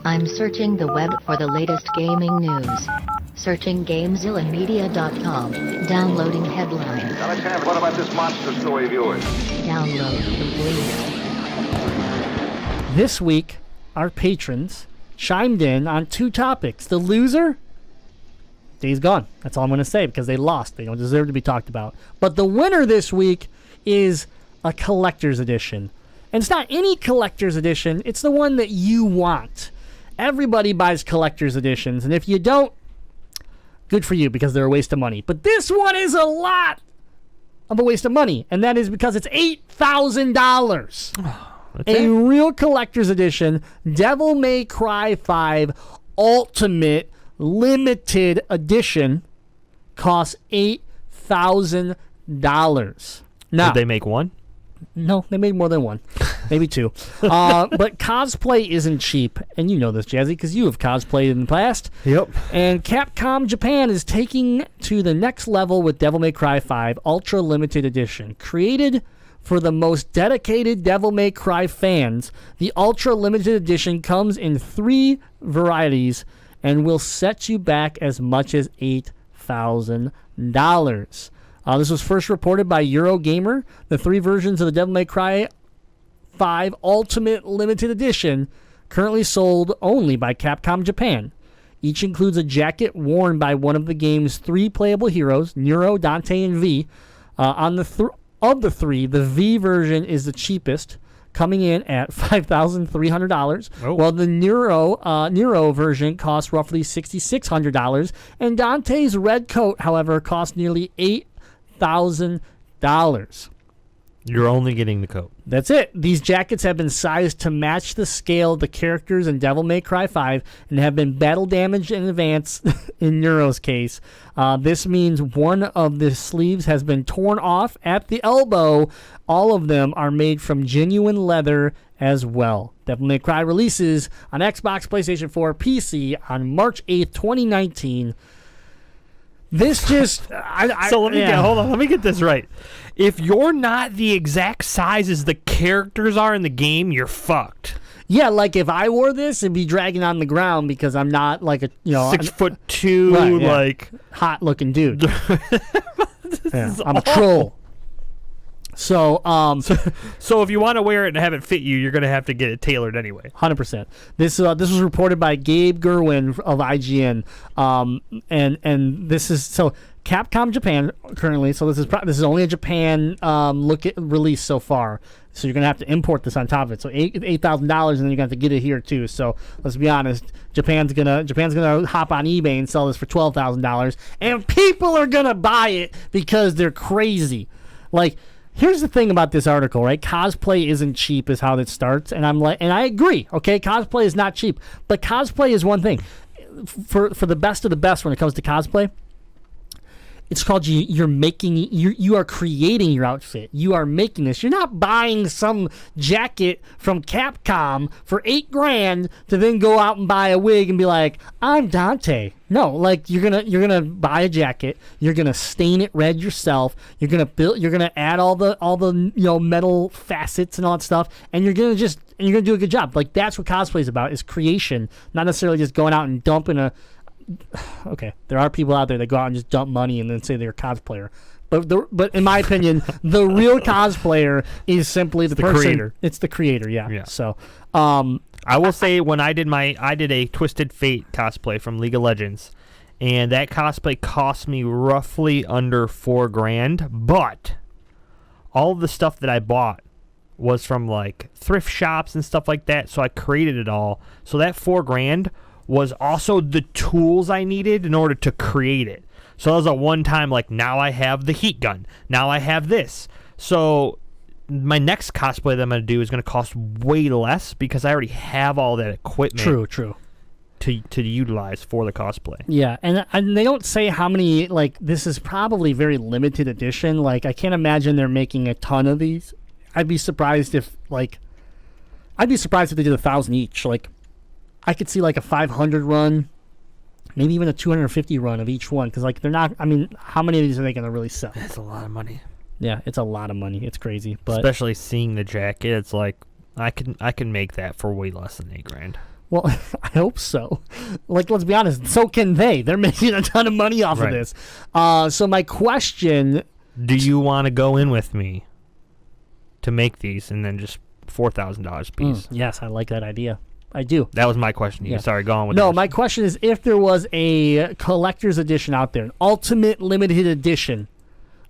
I'm searching the web for the latest gaming news. Searching GameZillaMedia.com. Downloading headlines. Alexander, what about this monster story of yours? Download complete. This week, our patrons chimed in on two topics. The loser, Days Gone. That's all I'm going to say because they lost. They don't deserve to be talked about. But the winner this week is a collector's edition. And it's not any collector's edition. It's the one that you want. Everybody buys collector's editions. And if you don't, good for you because they're a waste of money. But this one is a lot of a waste of money. And that is because it's $8,000. A real collector's edition, Devil May Cry 5 Ultimate Limited Edition costs $8,000. Now, did they make one? No, they made more than one. Maybe two. But cosplay isn't cheap. And you know this, Jazzy, because you have cosplayed in the past. Yep. And Capcom Japan is taking to the next level with Devil May Cry 5 Ultra Limited Edition. Created for the most dedicated Devil May Cry fans, the Ultra Limited Edition comes in 3 varieties and will set you back as much as $8,000. This was first reported by Eurogamer. The 3 versions of the Devil May Cry 5 Ultimate Limited Edition currently sold only by Capcom Japan. Each includes a jacket worn by one of the game's 3 playable heroes, Nero, Dante, and V. Of the 3, the V version is the cheapest, coming in at $5,300, while the Nero version costs roughly $6,600, and Dante's red coat, however, costs nearly $8,000. You're only getting the coat. That's it. These jackets have been sized to match the scale of the characters in Devil May Cry 5 and have been battle damaged in advance in Nero's case. This means one of the sleeves has been torn off at the elbow. All of them are made from genuine leather as well. Devil May Cry releases on Xbox, PlayStation 4, PC on March 8th, 2019. This just... Hold on, let me get this right. If you're not the exact size as the characters are in the game, you're fucked. Yeah, like if I wore this, it'd be dragging on the ground because I'm not like a 6'2", right, yeah. like hot looking dude. I'm a troll. So if you want to wear it and have it fit you, you're gonna have to get it tailored anyway. 100%. This was reported by Gabe Gerwin of IGN, and this is so Capcom Japan currently. So this is only a Japan release so far. So you're gonna have to import this on top of it. So $8,000, and then you're gonna have to get it here too. So let's be honest, Japan's gonna hop on eBay and sell this for $12,000, and people are gonna buy it because they're crazy. Like, here's the thing about this article, right? Cosplay isn't cheap is how it starts, and I agree. Okay, cosplay is not cheap, but cosplay is one thing. For the best of the best when it comes to cosplay, it's called you are creating your outfit. You are making this. You're not buying some jacket from Capcom for $8,000 to then go out and buy a wig and be like, I'm Dante. No, like you're gonna buy a jacket. You're gonna stain it red yourself. You're gonna add all the metal facets and all that stuff, and you're gonna do a good job. Like that's what cosplay is about, is creation, not necessarily just going out and dumping a. Okay, there are people out there that go out and just dump money and then say they're a cosplayer. But in my opinion, the real cosplayer is simply the person. Creator. It's the creator, yeah. So, I will say when I did a Twisted Fate cosplay from League of Legends, and that cosplay cost me roughly under $4,000. But all of the stuff that I bought was from like thrift shops and stuff like that. So I created it all. So that $4,000 was also the tools I needed in order to create it. So that was a one-time, like, now I have the heat gun. Now I have this. So my next cosplay that I'm going to do is going to cost way less because I already have all that equipment. True. To utilize for the cosplay. Yeah, and they don't say how many, like, this is probably very limited edition. Like, I can't imagine they're making a ton of these. I'd be surprised if they did 1,000 each. Like, I could see like a 500 run, maybe even a 250 run of each one, because like they're not. I mean, how many of these are they going to really sell? That's a lot of money. Yeah, it's a lot of money. It's crazy, but especially seeing the jacket, it's like I can make that for way less than $8,000. Well, I hope so. Like, let's be honest. So can they. They're making a ton of money off of Right. this. So my question... Do you want to go in with me to make these and then just $4,000 a piece? Yes, I like that idea. I do. That was my question to you. Yeah. Sorry, go on with No, yours. my question is if there was a collector's edition out there, an ultimate limited edition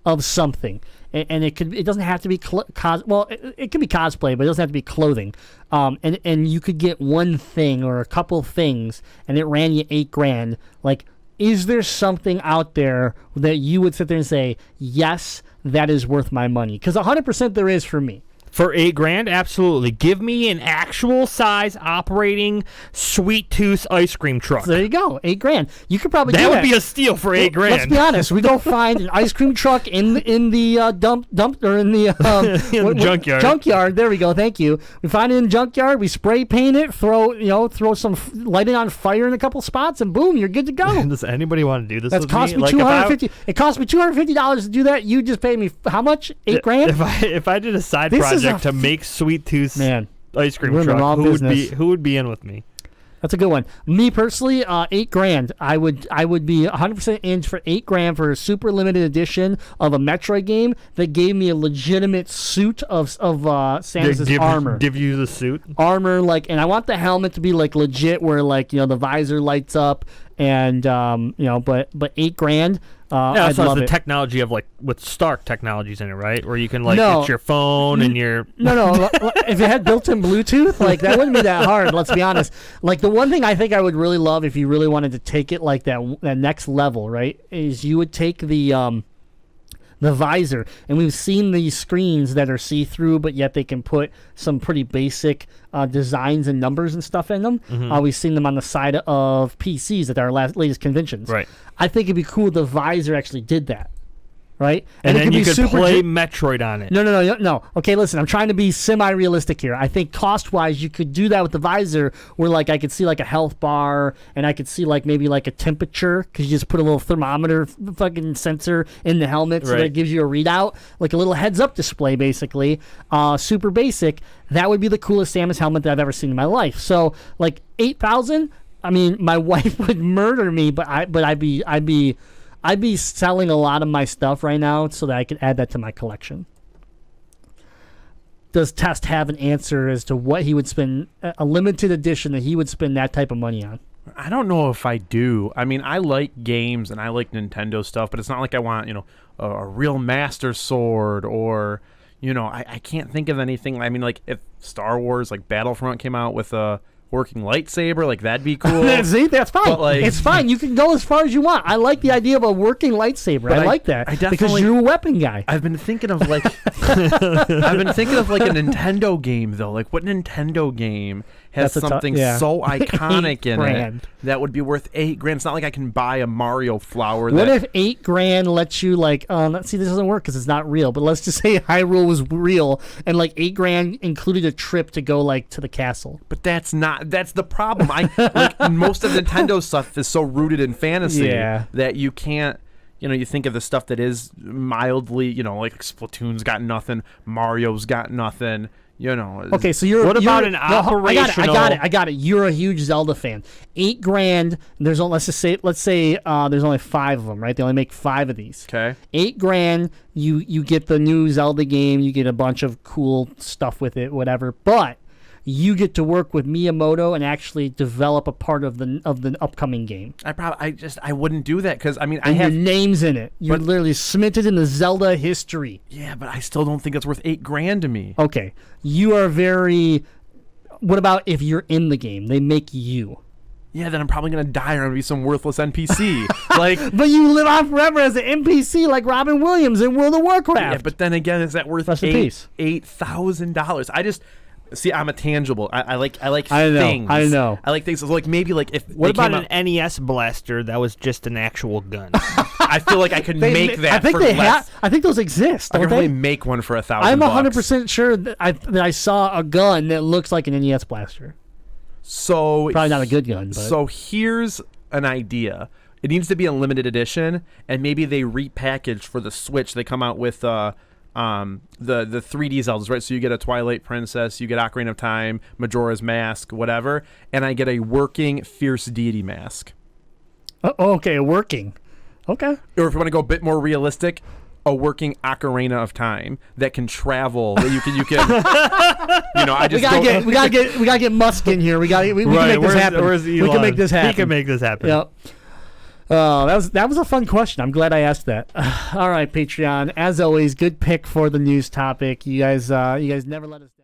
of something, and it doesn't have to be it could be cosplay, but it doesn't have to be clothing. And you could get one thing or a couple things, and it ran you $8,000. Like, is there something out there that you would sit there and say, yes, that is worth my money? Because 100% there is for me. For $8,000, absolutely. Give me an actual size operating Sweet Tooth ice cream truck. So there you go, $8,000. You could probably do That that. would be a steal for $8,000. Let's be honest. We go find an ice cream truck in the dump or in the junkyard. Junkyard. There we go. Thank you. We find it in the junkyard. We spray paint it. Throw some light it on fire in a couple spots, and boom, you're good to go. Does anybody want to do this? That's with cost me Like, if I- $250. It cost me $250 to do that. You just paid me how much? $8,000. If I did a side This is project a- to make Sweet Tooth Man, ice cream we're in the truck, wrong business. who would be in with me? That's a good one. Me personally, $8,000. I would be 100% in for $8,000 for a super limited edition of a Metroid game that gave me a legitimate suit of Samus's armor. Give you the suit. Armor, and I want the helmet to be legit, where the visor lights up, and but $8,000. Yeah, I'd so love it's the it. technology of with Stark technologies in it, right? Where you can No. it's your phone and your No. If it had built-in Bluetooth, that wouldn't be that hard. Let's be honest. The one thing I think I would really love if you really wanted to take it that next level, right, is you would take the visor, and we've seen these screens that are see-through, but yet they can put some pretty basic designs and numbers and stuff in them. We've seen them on the side of PCs at our latest conventions. Right. I think it'd be cool if the visor actually did that. Right? and it then be you could super play Metroid on it. No. Okay, listen, I'm trying to be semi-realistic here. I think cost-wise, you could do that with the visor where, I could see, a health bar, and I could see, maybe, a temperature, because you just put a little thermometer fucking sensor in the helmet so that Right. it gives you a readout, a little heads-up display, basically. Super basic. That would be the coolest Samus helmet that I've ever seen in my life. So, $8,000, I mean, my wife would murder me, but I'd be selling a lot of my stuff right now so that I could add that to my collection. Does Test have an answer as to what he would spend, a limited edition that he would spend that type of money on? I don't know if I do. I mean, I like games and I like Nintendo stuff, but it's not like I want, a real Master Sword or, I can't think of anything. I mean, if Star Wars, Battlefront came out with a working lightsaber, that'd be cool. See, that's fine. But, it's fine. You can go as far as you want. I like the idea of a working lightsaber. But I like that because you're a weapon guy. I've been thinking of I've been thinking of a Nintendo game though. What Nintendo game has That's something yeah. so iconic in $8,000. it that would be worth $8,000? It's not like I can buy a Mario flower. What if $8,000 lets you let's see, this doesn't work because it's not real, but let's just say Hyrule was real and $8,000 included a trip to go to the castle. But that's the problem. Most of Nintendo stuff is so rooted in fantasy Yeah. that you can't. You think of the stuff that is mildly, Splatoon's got nothing, Mario's got nothing. Okay, so you're. What about an no, I operational? I got it. You're a huge Zelda fan. $8,000. There's only let's say there's only 5 of them, right? They only make 5 of these. Okay. $8,000. You get the new Zelda game. You get a bunch of cool stuff with it, whatever. But you get to work with Miyamoto and actually develop a part of the upcoming game. I wouldn't do that because I And your name's in it. You're But- literally cemented in the Zelda history. Yeah, but I still don't think it's worth $8,000 to me. Okay, you are very. What about if you're in the game? They make you. Yeah, then I'm probably gonna die or I'm gonna be some worthless NPC. But you live on forever as an NPC like Robin Williams in World of Warcraft. yeah, but then again, is that worth Rest in peace. $8,000? I just see. I'm a tangible. I like I know, things. I know. I like things. So maybe if What they came about out- an NES blaster that was just an actual gun? I feel like I could make that. I think for they less. I think those exist. I Don't could probably they? make one for $1,000. I'm 100% sure that I saw a gun that looks like an NES blaster. So Probably not a good gun, but So here's an idea. It needs to be a limited edition, and maybe they repackage for the Switch. They come out with the 3D Zeldas, right? So you get a Twilight Princess, you get Ocarina of Time, Majora's Mask, whatever, and I get a working Fierce Deity mask. Okay, working. Okay. Or if you want to go a bit more realistic, a working Ocarina of Time that can travel. That you can, I just we gotta get Musk in here. We can make this happen. We can make this happen. He can make this happen. Yep. That was a fun question. I'm glad I asked that. All right, Patreon. As always, good pick for the news topic. You guys never let us down.